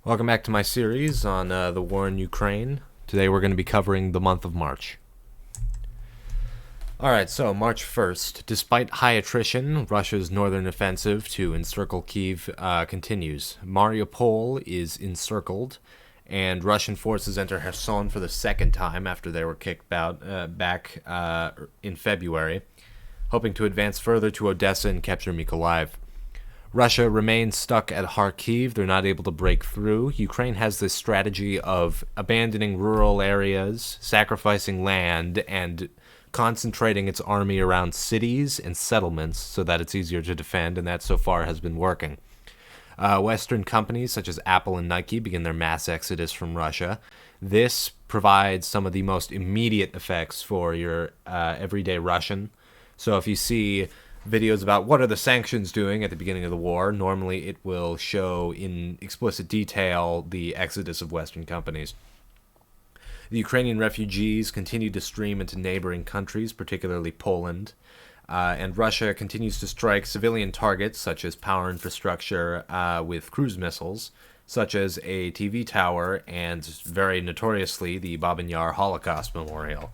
Welcome back to my series on the war in Ukraine. Today we're going to be covering the month of March. Alright, so March 1st. Despite high attrition, Russia's northern offensive to encircle Kyiv continues. Mariupol is encircled, and Russian forces enter Kherson for the second time after they were kicked back in February, hoping to advance further to Odessa and capture Mykolaiv. Russia remains stuck at Kharkiv. They're not able to break through. Ukraine has this strategy of abandoning rural areas, sacrificing land, and concentrating its army around cities and settlements so that it's easier to defend, and that so far has been working. Western companies such as Apple and Nike begin their mass exodus from Russia. This provides some of the most immediate effects for your everyday Russian. So if you see videos about what are the sanctions doing at the beginning of the war, normally it will show in explicit detail the exodus of Western companies. The Ukrainian refugees continue to stream into neighboring countries, particularly Poland, and Russia continues to strike civilian targets such as power infrastructure with cruise missiles, such as a TV tower and, very notoriously, the Babyn Yar Holocaust Memorial.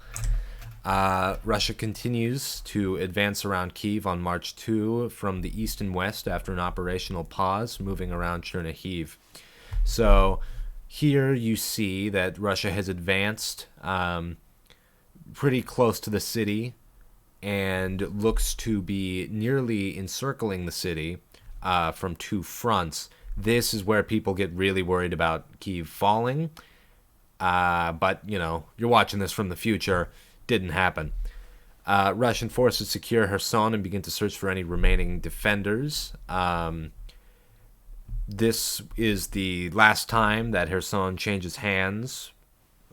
Russia continues to advance around Kyiv on March 2 from the east and west after an operational pause, moving around Chernihiv. So here you see that Russia has advanced pretty close to the city and looks to be nearly encircling the city from two fronts. This is where people get really worried about Kyiv falling. But, you know, you're watching this from the future. Didn't happen. Russian forces secure Kherson and begin to search for any remaining defenders. This is the last time that Kherson changes hands,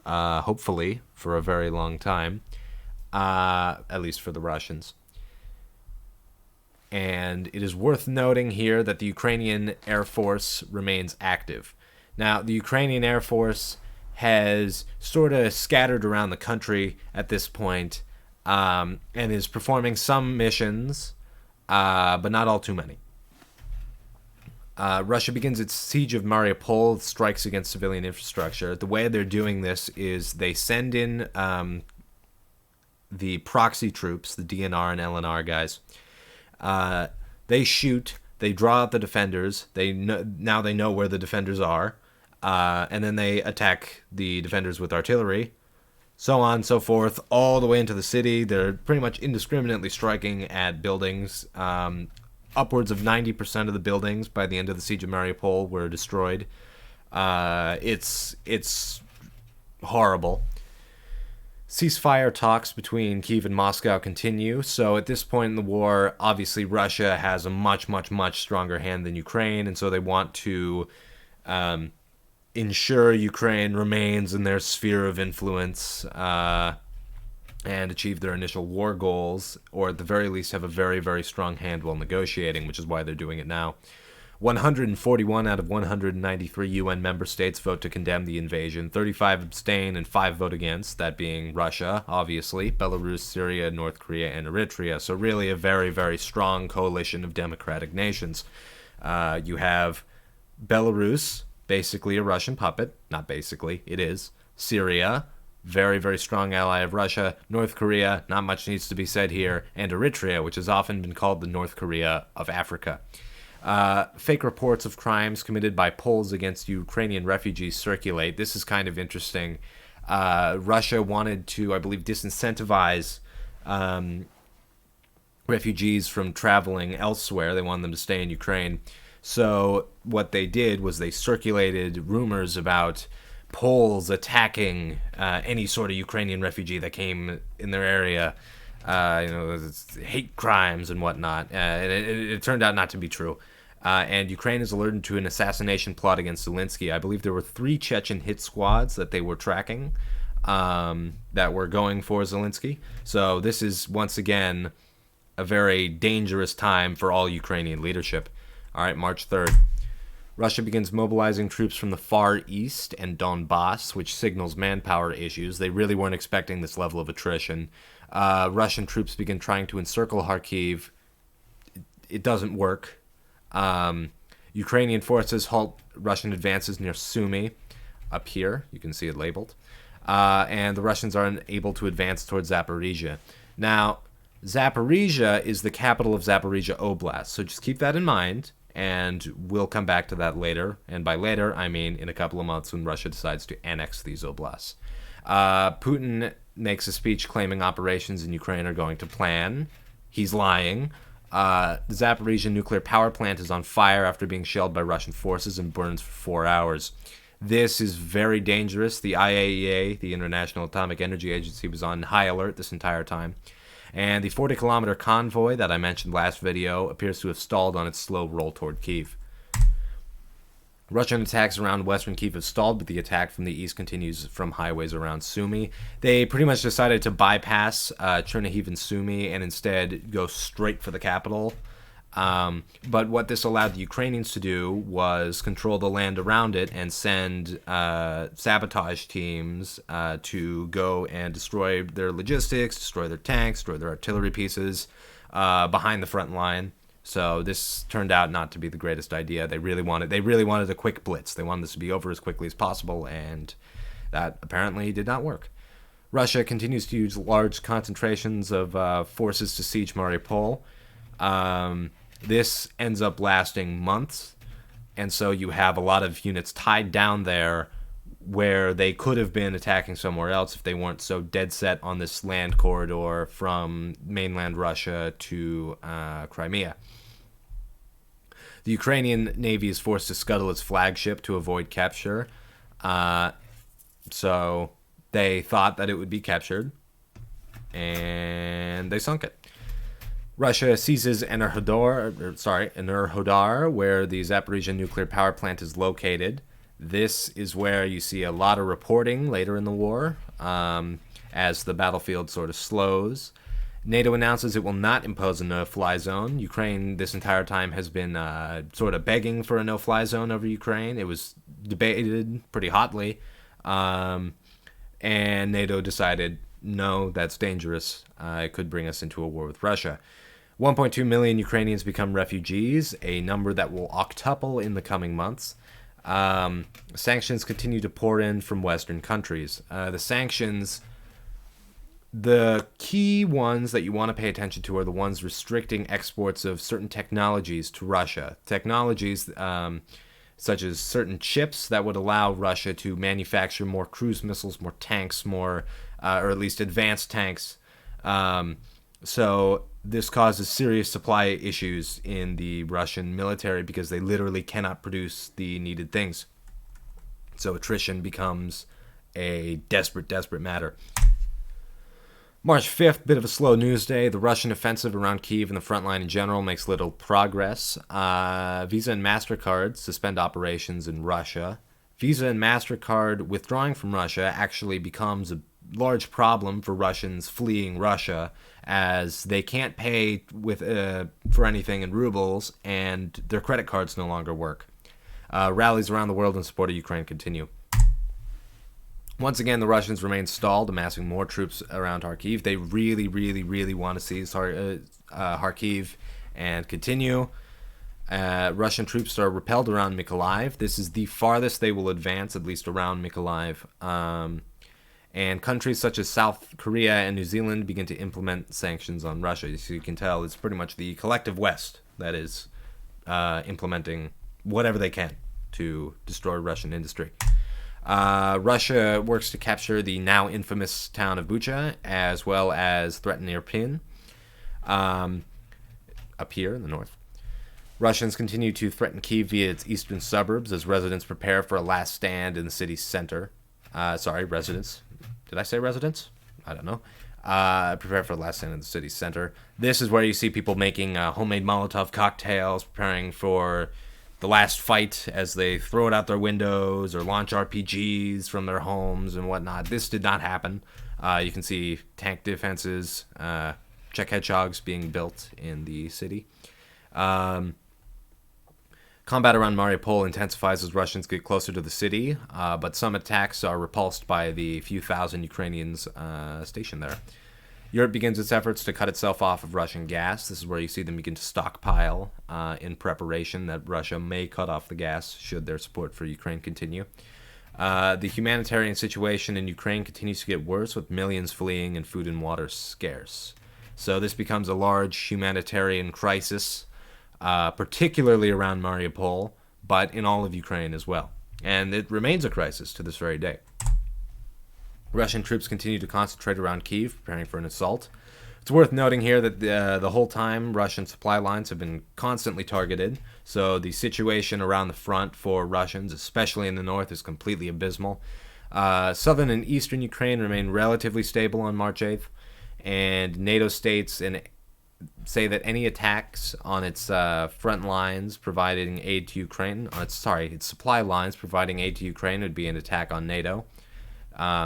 hopefully, for a very long time, at least for the Russians. And it is worth noting here that the Ukrainian Air Force remains active. Now, the Ukrainian Air Force has sort of scattered around the country at this point, and is performing some missions, but not all too many. Russia begins its siege of Mariupol, strikes against civilian infrastructure. The way they're doing this is they send in the proxy troops, the DNR and LNR guys. They shoot, they draw out the defenders. Now they know where the defenders are. And then they attack the defenders with artillery, so on and so forth, all the way into the city. They're pretty much indiscriminately striking at buildings. Upwards of 90% of the buildings by the end of the siege of Mariupol were destroyed. It's horrible. Ceasefire talks between Kyiv and Moscow continue. So at this point in the war, obviously Russia has a much, much, much stronger hand than Ukraine, and so they want to ensure Ukraine remains in their sphere of influence and achieve their initial war goals, or at the very least have a very, very strong hand while negotiating, which is why they're doing it now. 141 out of 193 UN member states vote to condemn the invasion. 35 abstain and 5 vote against, that being Russia, obviously, Belarus, Syria, North Korea, and Eritrea. So really a very, very strong coalition of democratic nations. You have Belarus, basically a Russian puppet. Not basically, it is. Syria, very, very strong ally of Russia. North Korea, not much needs to be said here. And Eritrea, which has often been called the North Korea of Africa. Fake reports of crimes committed by Poles against Ukrainian refugees circulate. This is kind of interesting. Russia wanted to, I believe, disincentivize refugees from traveling elsewhere. They wanted them to stay in Ukraine. So what they did was they circulated rumors about Poles attacking any sort of Ukrainian refugee that came in their area. Hate crimes and whatnot. And it turned out not to be true. And Ukraine is alerted to an assassination plot against Zelensky. I believe there were 3 Chechen hit squads that they were tracking that were going for Zelensky. So this is, once again, a very dangerous time for all Ukrainian leadership. All right, March 3rd. Russia begins mobilizing troops from the Far East and Donbass, which signals manpower issues. They really weren't expecting this level of attrition. Russian troops begin trying to encircle Kharkiv. It doesn't work. Ukrainian forces halt Russian advances near Sumy, up here. You can see it labeled. And the Russians are unable to advance towards Zaporizhia. Now, Zaporizhia is the capital of Zaporizhia Oblast, so just keep that in mind, and we'll come back to that later. And by later, I mean in a couple of months when Russia decides to annex these oblasts. Putin makes a speech claiming operations in Ukraine are going to plan. He's lying. The Zaporizhia nuclear power plant is on fire after being shelled by Russian forces and burns for 4 hours. This is very dangerous. The IAEA, the International Atomic Energy Agency, was on high alert this entire time. And the 40-kilometer convoy that I mentioned last video appears to have stalled on its slow roll toward Kyiv. Russian attacks around western Kyiv have stalled, but the attack from the east continues from highways around Sumy. They pretty much decided to bypass Chernihiv and Sumy and instead go straight for the capital. But what this allowed the Ukrainians to do was control the land around it and send sabotage teams to go and destroy their logistics, destroy their tanks, destroy their artillery pieces behind the front line. So this turned out not to be the greatest idea. They really wanted a quick blitz. They wanted this to be over as quickly as possible, and that apparently did not work. Russia continues to use large concentrations of forces to siege Mariupol. This ends up lasting months, and so you have a lot of units tied down there where they could have been attacking somewhere else if they weren't so dead set on this land corridor from mainland Russia to Crimea. The Ukrainian Navy is forced to scuttle its flagship to avoid capture. So they thought that it would be captured, and they sunk it. Russia seizes Enerhodar, where the Zaporizhia nuclear power plant is located. This is where you see a lot of reporting later in the war, as the battlefield sort of slows. NATO announces it will not impose a no-fly zone. Ukraine, this entire time, has been sort of begging for a no-fly zone over Ukraine. It was debated pretty hotly, and NATO decided, no, that's dangerous. It could bring us into a war with Russia. 1.2 million Ukrainians become refugees, a number that will octuple in the coming months. Sanctions continue to pour in from Western countries. The sanctions, the key ones that you want to pay attention to are the ones restricting exports of certain technologies to Russia. Technologies such as certain chips that would allow Russia to manufacture more cruise missiles, more tanks, or at least advanced tanks. So this causes serious supply issues in the Russian military because they literally cannot produce the needed things. So attrition becomes a desperate matter. March 5th, bit of a slow news day. The Russian offensive around Kyiv and the front line in general makes little progress. Visa and MasterCard suspend operations in Russia. Visa and MasterCard withdrawing from Russia actually becomes a large problem for Russians fleeing Russia, as they can't pay with for anything in rubles, and their credit cards no longer work. Rallies around the world in support of Ukraine continue. Once again, the Russians remain stalled, amassing more troops around Kharkiv. They really want to seize Kharkiv and continue. Russian troops are repelled around Mykolaiv. This is the farthest they will advance, at least around Mykolaiv. And countries such as South Korea and New Zealand begin to implement sanctions on Russia. So you can tell it's pretty much the collective West that is implementing whatever they can to destroy Russian industry. Russia works to capture the now infamous town of Bucha, as well as threaten Irpin, up here in the north. Russians continue to threaten Kyiv via its eastern suburbs as residents prepare for a last stand in the city's center. Residents. Did I say residents? I don't know. Prepare for the last stand in the city's center. This is where you see people making homemade Molotov cocktails, preparing for the last fight as they throw it out their windows or launch RPGs from their homes and whatnot. This did not happen. You can see tank defenses, Czech hedgehogs being built in the city. Combat around Mariupol intensifies as Russians get closer to the city, but some attacks are repulsed by the few thousand Ukrainians stationed there. Europe begins its efforts to cut itself off of Russian gas. This is where you see them begin to stockpile in preparation that Russia may cut off the gas should their support for Ukraine continue. The humanitarian situation in Ukraine continues to get worse, with millions fleeing and food and water scarce. So this becomes a large humanitarian crisis, particularly around Mariupol, but in all of Ukraine as well. And it remains a crisis to this very day. Russian troops continue to concentrate around Kyiv, preparing for an assault. It's worth noting here that the whole time Russian supply lines have been constantly targeted, so the situation around the front for Russians, especially in the north, is completely abysmal. Southern and eastern Ukraine remain relatively stable on March 8th, and NATO states say that any attacks on its front lines providing aid to Ukraine, its supply lines providing aid to Ukraine would be an attack on NATO.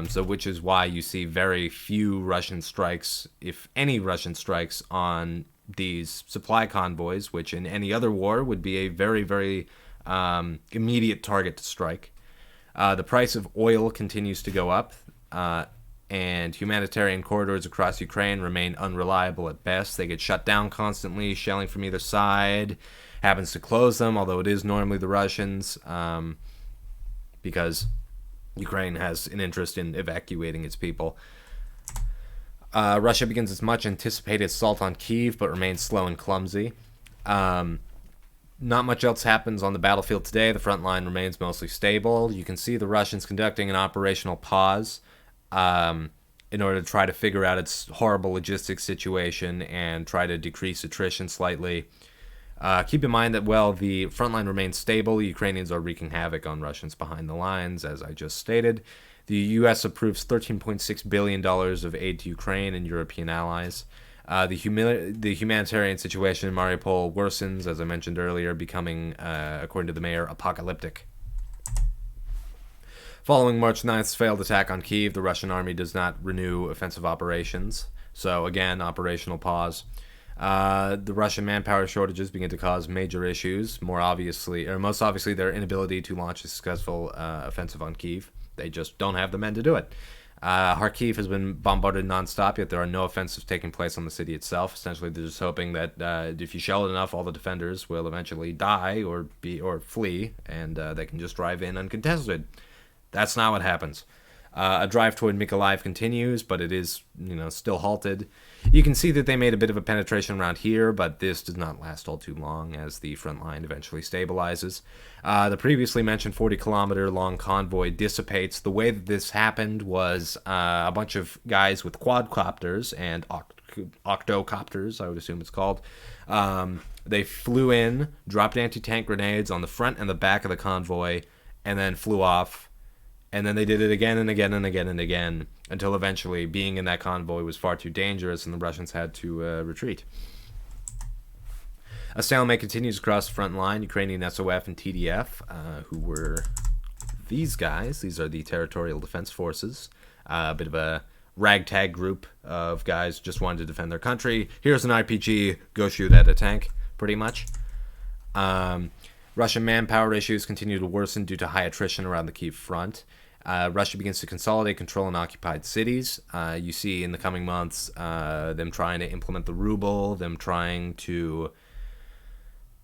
So which is why you see very few Russian strikes, if any Russian strikes, on these supply convoys, which in any other war would be a very, very immediate target to strike. The price of oil continues to go up, and humanitarian corridors across Ukraine remain unreliable at best. They get shut down constantly, shelling from either side happens to close them, although it is normally the Russians, because Ukraine has an interest in evacuating its people. Russia begins its much anticipated assault on Kyiv, but remains slow and clumsy. Not much else happens on the battlefield today. The front line remains mostly stable. You can see the Russians conducting an operational pause in order to try to figure out its horrible logistics situation and try to decrease attrition slightly. Keep in mind that while the front line remains stable, Ukrainians are wreaking havoc on Russians behind the lines, as I just stated. The U.S. approves $13.6 billion of aid to Ukraine and European allies. The humanitarian situation in Mariupol worsens, as I mentioned earlier, becoming, according to the mayor, apocalyptic. Following March 9th's failed attack on Kyiv, the Russian army does not renew offensive operations. So, again, operational pause. The Russian manpower shortages begin to cause major issues. Most obviously, their inability to launch a successful offensive on Kyiv. They just don't have the men to do it. Kharkiv has been bombarded nonstop, yet there are no offensives taking place on the city itself. Essentially, they're just hoping that if you shell it enough, all the defenders will eventually die or flee, and they can just drive in uncontested. That's not what happens. A drive toward Mykolaiv continues, but it is, still halted. You can see that they made a bit of a penetration around here, but this does not last all too long as the front line eventually stabilizes. The previously mentioned 40-kilometer long convoy dissipates. The way that this happened was a bunch of guys with quadcopters and octocopters, I would assume it's called. They flew in, dropped anti-tank grenades on the front and the back of the convoy, and then flew off. And then they did it again and again and again and again until eventually being in that convoy was far too dangerous and the Russians had to retreat. A stalemate continues across the front line. Ukrainian SOF and TDF, who were these guys. These are the Territorial Defense Forces, a bit of a ragtag group of guys who just wanted to defend their country. Here's an RPG, go shoot at a tank, pretty much. Russian manpower issues continue to worsen due to high attrition around the Kyiv front. Russia begins to consolidate control in occupied cities. You see in the coming months them trying to implement the ruble,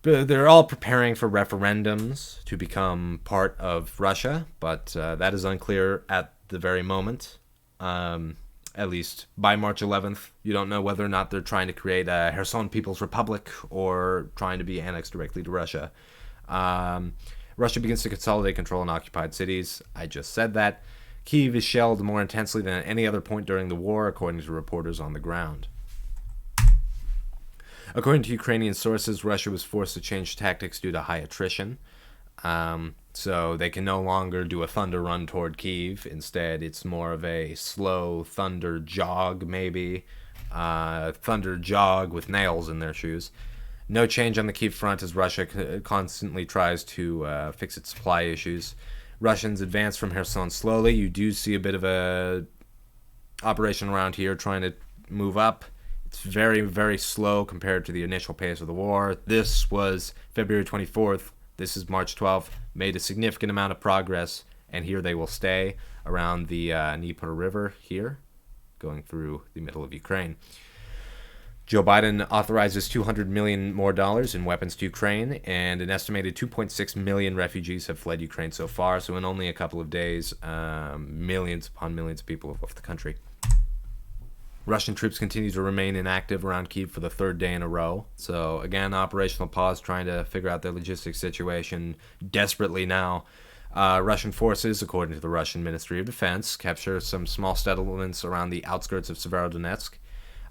they're all preparing for referendums to become part of Russia, but that is unclear at the very moment. At least by March 11th, you don't know whether or not they're trying to create a Kherson People's Republic or trying to be annexed directly to Russia. Russia begins to consolidate control in occupied cities. I just said that. Kyiv is shelled more intensely than at any other point during the war, according to reporters on the ground. According to Ukrainian sources, Russia was forced to change tactics due to high attrition. So they can no longer do a thunder run toward Kyiv. Instead, it's more of a slow thunder jog, maybe. Thunder jog with nails in their shoes. No change on the Kyiv front as Russia constantly tries to fix its supply issues. Russians advance from Kherson slowly. You do see a bit of a operation around here trying to move up. It's very, very slow compared to the initial pace of the war. This was February 24th. This is March 12th. Made a significant amount of progress, and here they will stay around the Dnieper River here. going through the middle of Ukraine. Joe Biden authorizes $200 million more in weapons to Ukraine, and an estimated 2.6 million refugees have fled Ukraine so far. So in only a couple of days, millions upon millions of people have left the country. Russian troops continue to remain inactive around Kyiv for the third day in a row. So again, operational pause, trying to figure out their logistics situation desperately now. Russian forces, according to the Russian Ministry of Defense, capture some small settlements around the outskirts of Severodonetsk.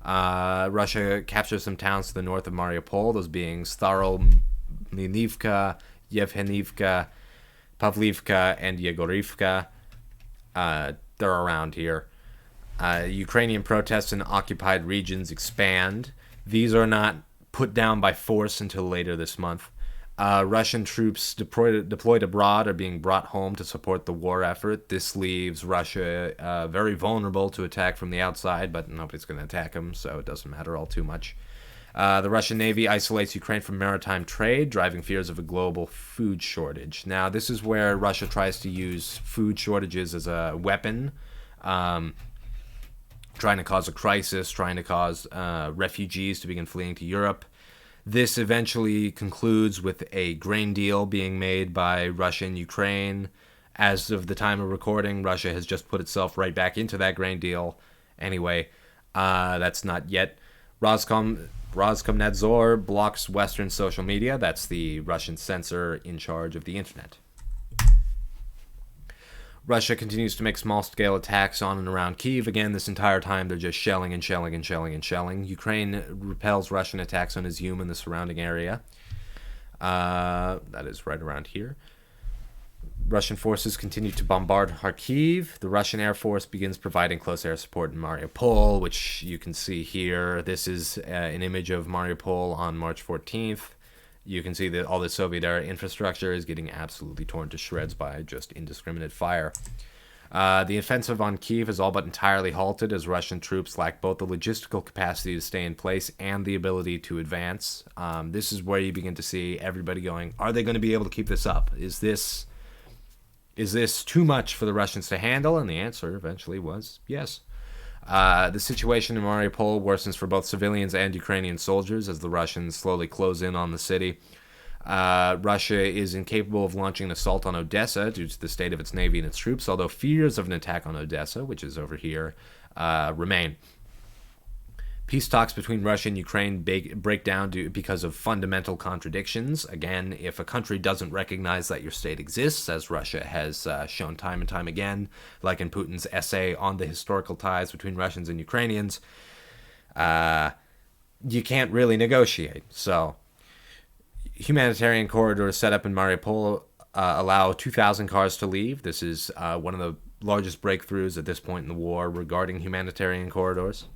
Russia captures some towns to the north of Mariupol, those being Staromlynivka, Yevhenivka, Pavlivka, and Yegorivka. They're around here. Ukrainian protests in occupied regions expand. These are not put down by force until later this month. Russian troops deployed abroad are being brought home to support the war effort. This leaves Russia very vulnerable to attack from the outside, but nobody's going to attack them, so it doesn't matter all too much. The Russian Navy isolates Ukraine from maritime trade, driving fears of a global food shortage. Now, this is where Russia tries to use food shortages as a weapon, trying to cause a crisis, trying to cause refugees to begin fleeing to Europe. This eventually concludes with a grain deal being made by Russia and Ukraine. As of the time of recording, Russia has just put itself right back into that grain deal. Anyway, that's not yet. Roskomnadzor blocks Western social media. That's the Russian censor in charge of the internet. Russia continues to make small-scale attacks on and around Kyiv. Again, this entire time they're just shelling and shelling and shelling and shelling. Ukraine repels Russian attacks on Izium and the surrounding area. That is right around here. Russian forces continue to bombard Kharkiv. The Russian Air Force begins providing close air support in Mariupol, which you can see here. This is an image of Mariupol on March 14th. You can see that all the Soviet-era infrastructure is getting absolutely torn to shreds by just indiscriminate fire. The offensive on Kyiv is all but entirely halted as Russian troops lack both the logistical capacity to stay in place and the ability to advance. This is where you begin to see everybody going, are they going to be able to keep this up? Is this too much for the Russians to handle? And the answer eventually was yes. The situation in Mariupol worsens for both civilians and Ukrainian soldiers as the Russians slowly close in on the city. Russia is incapable of launching an assault on Odessa due to the state of its navy and its troops, although fears of an attack on Odessa, which is over here, remain. Peace talks between Russia and Ukraine break down because of fundamental contradictions. Again, if a country doesn't recognize that your state exists, as Russia has shown time and time again, like in Putin's essay on the historical ties between Russians and Ukrainians, you can't really negotiate. So, humanitarian corridors set up in Mariupol allow 2,000 cars to leave. This is one of the largest breakthroughs at this point in the war regarding humanitarian corridors.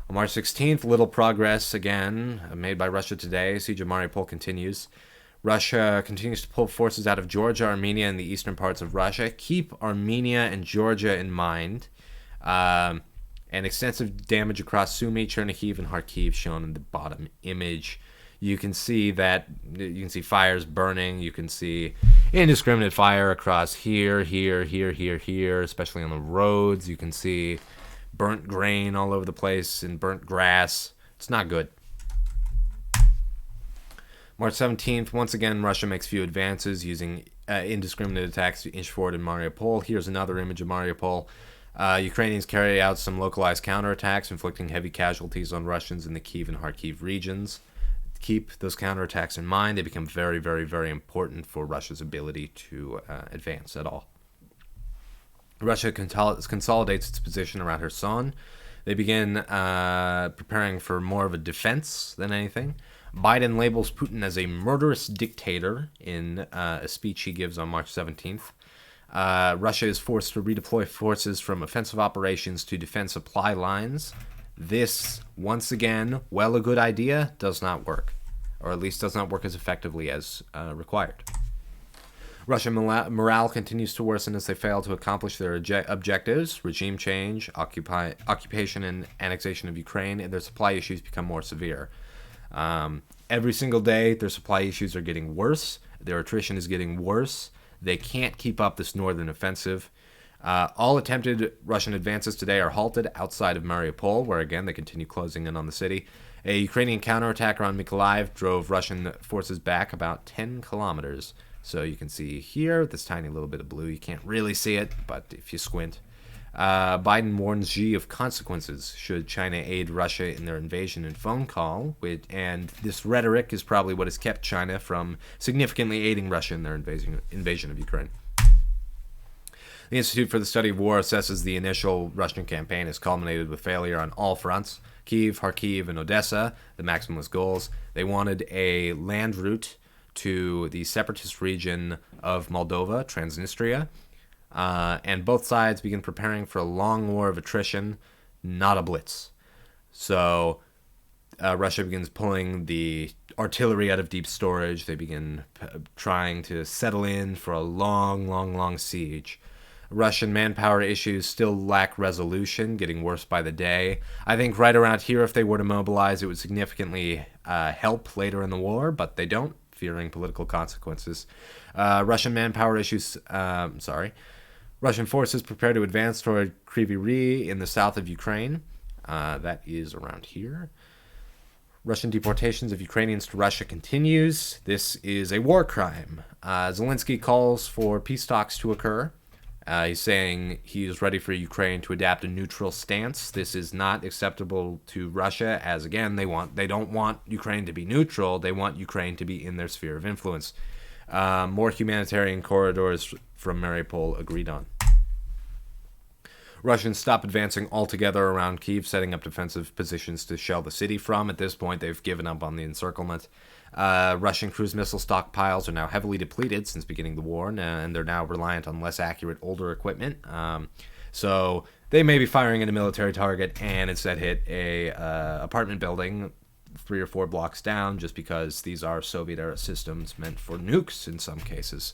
On March 16th, little progress again made by Russia today. Siege of Mariupol continues. Russia continues to pull forces out of Georgia, Armenia, and the eastern parts of Russia. Keep Armenia and Georgia in mind. And extensive damage across Sumy, Chernihiv, and Kharkiv shown in the bottom image. You can see fires burning. You can see indiscriminate fire across here, especially on the roads. You can see burnt grain all over the place and burnt grass. It's not good. March 17th, once again, Russia makes few advances using indiscriminate attacks to inch forward in Mariupol. Here's another image of Mariupol. Ukrainians carry out some localized counterattacks, inflicting heavy casualties on Russians in the Kyiv and Kharkiv regions. Keep those counterattacks in mind. They become very, very, very important for Russia's ability to advance at all. Russia consolidates its position around Kherson. They begin preparing for more of a defense than anything. Biden labels Putin as a murderous dictator in a speech he gives on March 17th. Russia is forced to redeploy forces from offensive operations to defend supply lines. This, once again, while a good idea, does not work, or at least does not work as effectively as required. Russian morale continues to worsen as they fail to accomplish their objectives, regime change, occupation and annexation of Ukraine, and their supply issues become more severe. Every single day, their supply issues are getting worse. Their attrition is getting worse. They can't keep up this northern offensive. All attempted Russian advances today are halted outside of Mariupol, where again they continue closing in on the city. A Ukrainian counterattack around Mykolaiv drove Russian forces back about 10 kilometers. So you can see here, this tiny little bit of blue. You can't really see it, but if you squint. Biden warns Xi of consequences should China aid Russia in their invasion and phone call. And this rhetoric is probably what has kept China from significantly aiding Russia in their invasion of Ukraine. The Institute for the Study of War assesses the initial Russian campaign has culminated with failure on all fronts. Kyiv, Kharkiv, and Odessa, the maximalist goals. They wanted a land route to the separatist region of Moldova, Transnistria, and both sides begin preparing for a long war of attrition, not a blitz. So Russia begins pulling the artillery out of deep storage. They begin trying to settle in for a long siege. Russian manpower issues still lack resolution, getting worse by the day. I think right around here, if they were to mobilize, it would significantly help later in the war, but they don't, fearing political consequences. Russian forces prepare to advance toward Kryvyi Rih in the south of Ukraine. That is around here. Russian deportations of Ukrainians to Russia continues. This is a war crime. Zelensky calls for peace talks to occur. He's saying he is ready for Ukraine to adapt a neutral stance. This is not acceptable to Russia, as again they don't want Ukraine to be neutral. They want Ukraine to be in their sphere of influence. More humanitarian corridors from Mariupol agreed on. Russians stop advancing altogether around Kyiv, setting up defensive positions to shell the city from. At this point, they've given up on the encirclement. Russian cruise missile stockpiles are now heavily depleted since beginning the war, and they're now reliant on less accurate, older equipment. So they may be firing at a military target and instead hit a apartment building 3 or 4 blocks down, just because these are Soviet-era systems meant for nukes in some cases.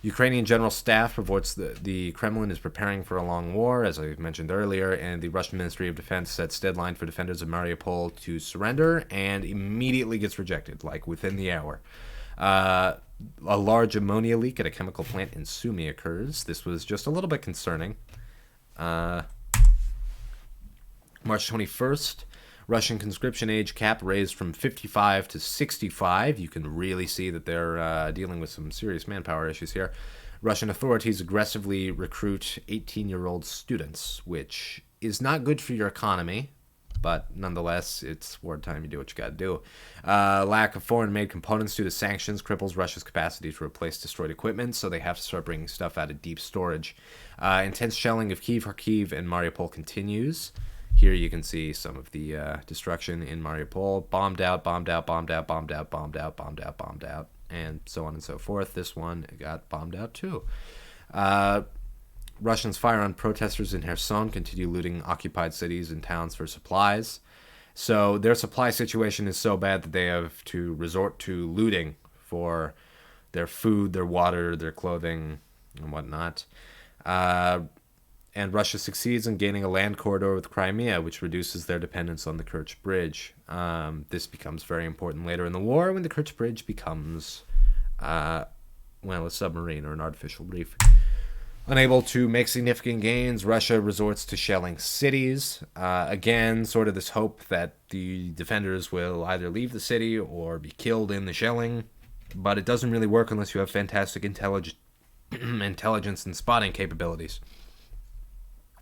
Ukrainian General Staff reports that the Kremlin is preparing for a long war, as I mentioned earlier, and the Russian Ministry of Defense sets deadline for defenders of Mariupol to surrender and immediately gets rejected, like within the hour. A large ammonia leak at a chemical plant in Sumy occurs. This was just a little bit concerning. March 21st, Russian conscription age cap raised from 55 to 65. You can really see that they're dealing with some serious manpower issues here. Russian authorities aggressively recruit 18-year-old students, which is not good for your economy, but nonetheless, it's wartime. You do what you got to do. Lack of foreign-made components due to sanctions cripples Russia's capacity to replace destroyed equipment, so they have to start bringing stuff out of deep storage. Intense shelling of Kyiv, Kharkiv, and Mariupol continues. Here you can see some of the destruction in Mariupol. Bombed out, bombed out, bombed out, bombed out, bombed out, bombed out, bombed out, and so on and so forth. This one got bombed out too. Russians fire on protesters in Kherson, continue looting occupied cities and towns for supplies. So their supply situation is so bad that they have to resort to looting for their food, their water, their clothing, and whatnot. And Russia succeeds in gaining a land corridor with Crimea, which reduces their dependence on the Kerch Bridge. This becomes very important later in the war when the Kerch Bridge becomes, a submarine or an artificial reef. Unable to make significant gains, Russia resorts to shelling cities. Again, sort of this hope that the defenders will either leave the city or be killed in the shelling. But it doesn't really work unless you have fantastic intelligence and spotting capabilities,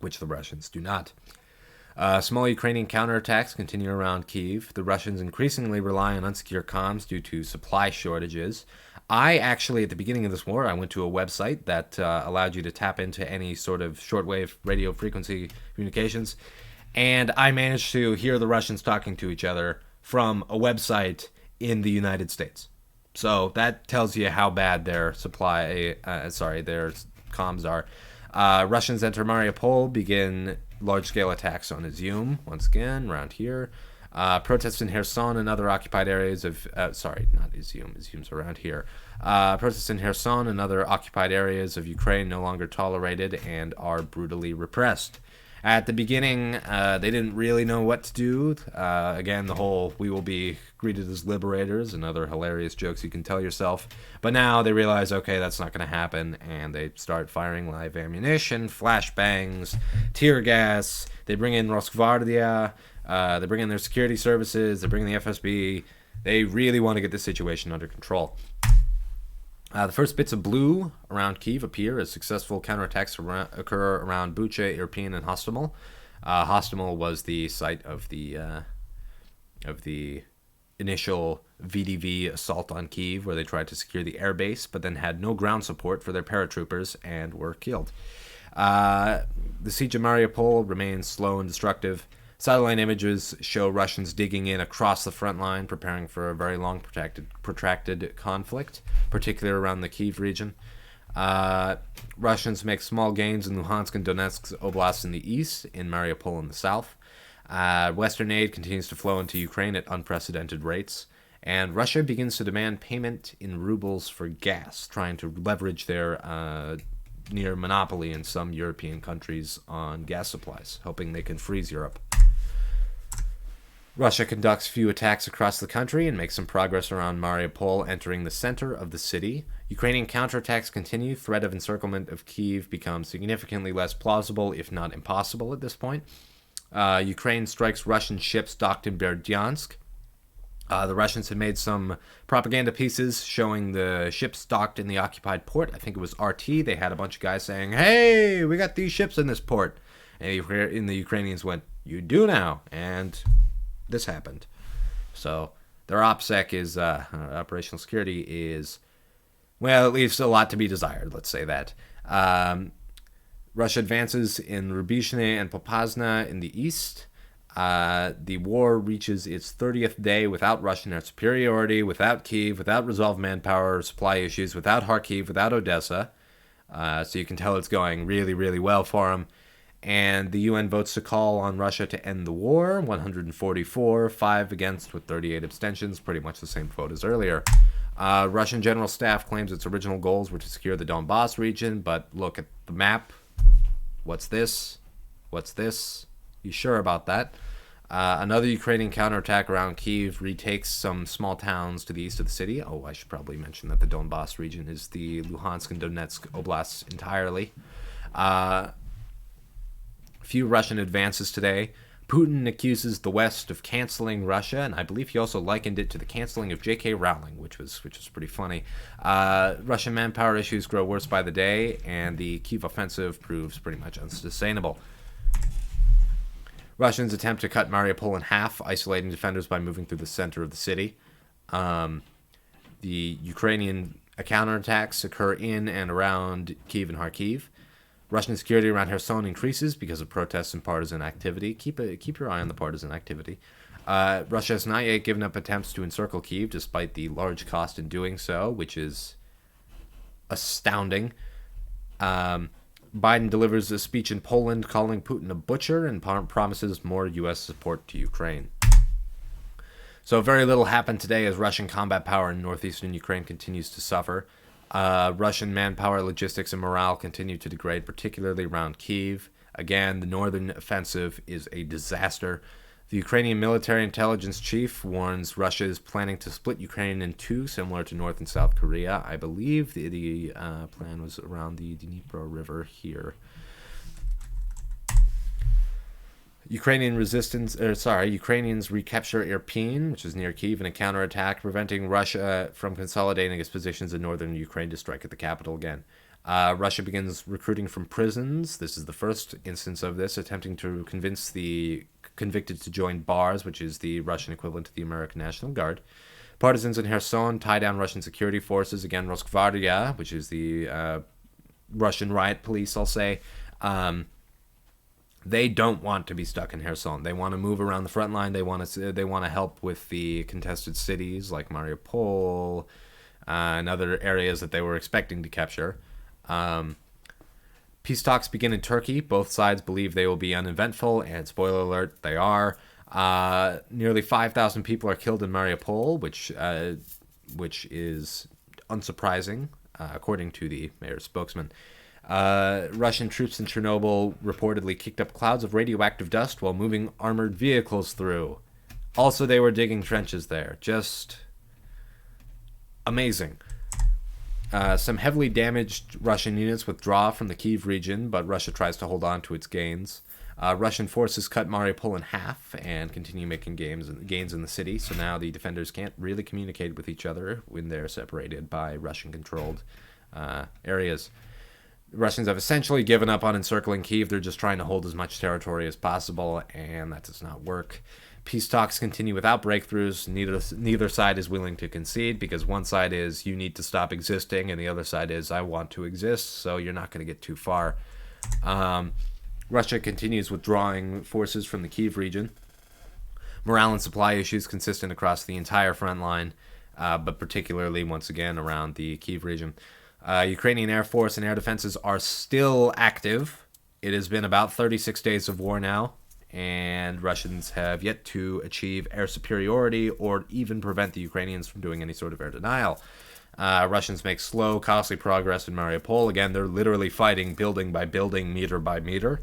which the Russians do not. Small Ukrainian counterattacks continue around Kyiv. The Russians increasingly rely on unsecure comms due to supply shortages. I actually, at the beginning of this war, I went to a website that allowed you to tap into any sort of shortwave radio frequency communications, and I managed to hear the Russians talking to each other from a website in the United States. So that tells you how bad their their comms are. Russians enter Mariupol, begin large-scale attacks on Izium, once again, around here. Protests in Kherson and other occupied areas of... not Izium. Izium's around here. Protests in Kherson and other occupied areas of Ukraine no longer tolerated and are brutally repressed. At the beginning, they didn't really know what to do. Again, the whole "we will be greeted as liberators" and other hilarious jokes you can tell yourself. But now they realize, okay, that's not going to happen, and they start firing live ammunition, flashbangs, tear gas. They bring in Rosgvardia. They bring in their security services. They bring in the FSB. They really want to get this situation under control. The first bits of blue around Kyiv appear as successful counterattacks occur around Bucha, Irpin, and Hostomel. Hostomel was the site of the initial VDV assault on Kyiv, where they tried to secure the airbase, but then had no ground support for their paratroopers and were killed. The siege of Mariupol remains slow and destructive. Satellite images show Russians digging in across the front line, preparing for a very long, protracted conflict, particularly around the Kyiv region. Russians make small gains in Luhansk and Donetsk oblasts in the east, in Mariupol in the south. Western aid continues to flow into Ukraine at unprecedented rates, and Russia begins to demand payment in rubles for gas, trying to leverage their near monopoly in some European countries on gas supplies, hoping they can freeze Europe. Russia conducts few attacks across the country and makes some progress around Mariupol, entering the center of the city. Ukrainian counterattacks continue. Threat of encirclement of Kyiv becomes significantly less plausible, if not impossible, at this point. Ukraine strikes Russian ships docked in Berdyansk. The Russians had made some propaganda pieces showing the ships docked in the occupied port. I think it was RT. They had a bunch of guys saying, "Hey, we got these ships in this port." And the Ukrainians went, "You do now." And this happened. So their OPSEC is, operational security is, well, it leaves a lot to be desired, let's say that. Russia advances in Rubizhne and Popasna in the east. The war reaches its 30th day without Russian air superiority, without Kyiv, without resolved manpower supply issues, without Kharkiv, without Odessa. So you can tell it's going really, really well for them. And the UN votes to call on Russia to end the war, 144, 5 against with 38 abstentions, pretty much the same vote as earlier. Russian General Staff claims its original goals were to secure the Donbass region, but look at the map. What's this? What's this? You sure about that? Another Ukrainian counterattack around Kyiv retakes some small towns to the east of the city. Oh, I should probably mention that the Donbass region is the Luhansk and Donetsk oblasts entirely. Few Russian advances today. Putin accuses the West of canceling Russia, and I believe he also likened it to the canceling of J.K. Rowling, which was pretty funny. Russian manpower issues grow worse by the day, and the Kyiv offensive proves pretty much unsustainable. Russians attempt to cut Mariupol in half, isolating defenders by moving through the center of the city. The Ukrainian counterattacks occur in and around Kyiv and Kharkiv. Russian security around Kherson increases because of protests and partisan activity. Keep your eye on the partisan activity. Russia has not yet given up attempts to encircle Kyiv, despite the large cost in doing so, which is astounding. Biden delivers a speech in Poland calling Putin a butcher and promises more U.S. support to Ukraine. So very little happened today as Russian combat power in northeastern Ukraine continues to suffer. Russian manpower, logistics, and morale continue to degrade, particularly around Kyiv. Again, the northern offensive is a disaster. The Ukrainian military intelligence chief warns Russia is planning to split Ukraine in two, similar to North and South Korea. I believe the plan was around the Dnipro River here. Ukrainians recapture Irpin, which is near Kyiv, in a counterattack, preventing Russia from consolidating its positions in northern Ukraine to strike at the capital again. Russia begins recruiting from prisons. This is the first instance of this, attempting to convince the convicted to join BARS, which is the Russian equivalent to the American National Guard. Partisans in Kherson tie down Russian security forces. Again, Rosgvardia, which is the Russian riot police, I'll say. They don't want to be stuck in Kherson. They want to move around the front line. They want to help with the contested cities like Mariupol and other areas that they were expecting to capture. Peace talks begin in Turkey. Both sides believe they will be uneventful, and spoiler alert, they are. Nearly 5,000 people are killed in Mariupol, which is unsurprising. according to the mayor's spokesman. Russian troops in Chernobyl reportedly kicked up clouds of radioactive dust while moving armored vehicles through. Also, they were digging trenches there. Just amazing. Some heavily damaged Russian units withdraw from the Kyiv region, but Russia tries to hold on to its gains. Russian forces cut Mariupol in half and continue making gains in the city, so now the defenders can't really communicate with each other when they're separated by Russian-controlled areas. The Russians have essentially given up on encircling Kyiv. They're just trying to hold as much territory as possible, and that does not work. Peace talks continue without breakthroughs. Neither side is willing to concede, because one side is, you need to stop existing, and the other side is, I want to exist, so you're not going to get too far. Russia continues withdrawing forces from the Kyiv region. Morale and supply issues consistent across the entire front line, but particularly, once again, around the Kyiv region. Ukrainian Air Force and air defenses are still active. It has been about 36 days of war now, and Russians have yet to achieve air superiority or even prevent the Ukrainians from doing any sort of air denial. Russians make slow, costly progress in Mariupol. Again, they're literally fighting building by building, meter by meter.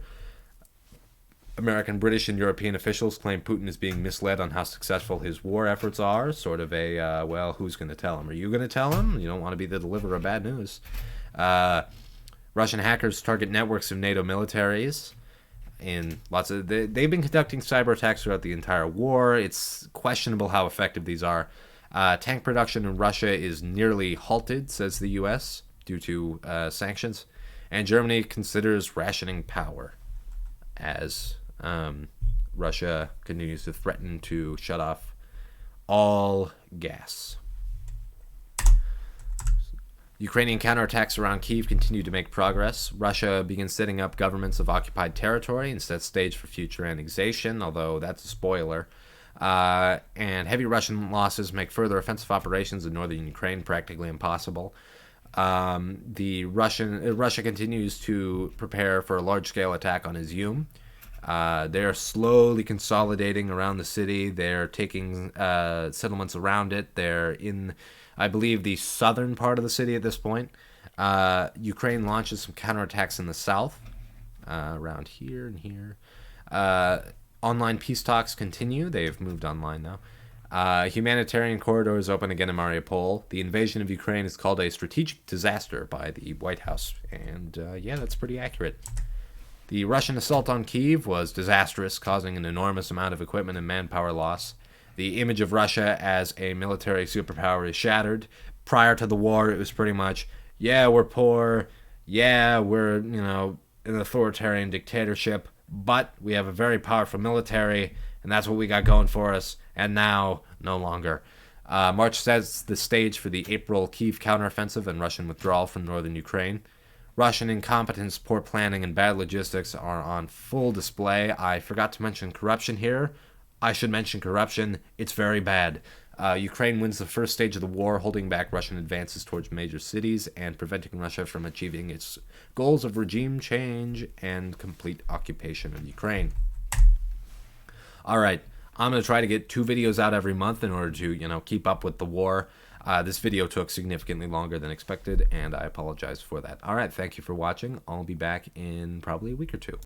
American, British, and European officials claim Putin is being misled on how successful his war efforts are. Sort of a, well, who's going to tell him? Are you going to tell him? You don't want to be the deliverer of bad news. Russian hackers target networks of NATO militaries. In lots of they've been conducting cyber attacks throughout the entire war. It's questionable how effective these are. Tank production in Russia is nearly halted, says the U.S., due to sanctions. And Germany considers rationing power as Russia continues to threaten to shut off all gas. Ukrainian counterattacks around Kyiv continue to make progress. Russia begins setting up governments of occupied territory and sets stage for future annexation, although that's a spoiler. And heavy Russian losses make further offensive operations in northern Ukraine practically impossible. Russia continues to prepare for a large-scale attack on Izium. They're slowly consolidating around the city. They're taking settlements around it. They're in, I believe, the southern part of the city at this point. Ukraine launches some counterattacks in the south, around here and here. Online peace talks continue. They've moved online now. Humanitarian corridors open again in Mariupol. The invasion of Ukraine is called a strategic disaster by the White House. And yeah, that's pretty accurate. The Russian assault on Kyiv was disastrous, causing an enormous amount of equipment and manpower loss. The image of Russia as a military superpower is shattered. Prior to the war, it was pretty much, yeah, we're poor. Yeah, we're, an authoritarian dictatorship. But we have a very powerful military, and that's what we got going for us. And now, no longer. March sets the stage for the April Kyiv counteroffensive and Russian withdrawal from northern Ukraine. Russian incompetence, poor planning, and bad logistics are on full display. I forgot to mention corruption here. I should mention corruption. It's very bad. Ukraine wins the first stage of the war, holding back Russian advances towards major cities and preventing Russia from achieving its goals of regime change and complete occupation of Ukraine. All right, I'm going to try to get 2 videos out every month in order to, keep up with the war. This video took significantly longer than expected, and I apologize for that. All right, thank you for watching. I'll be back in probably a week or 2.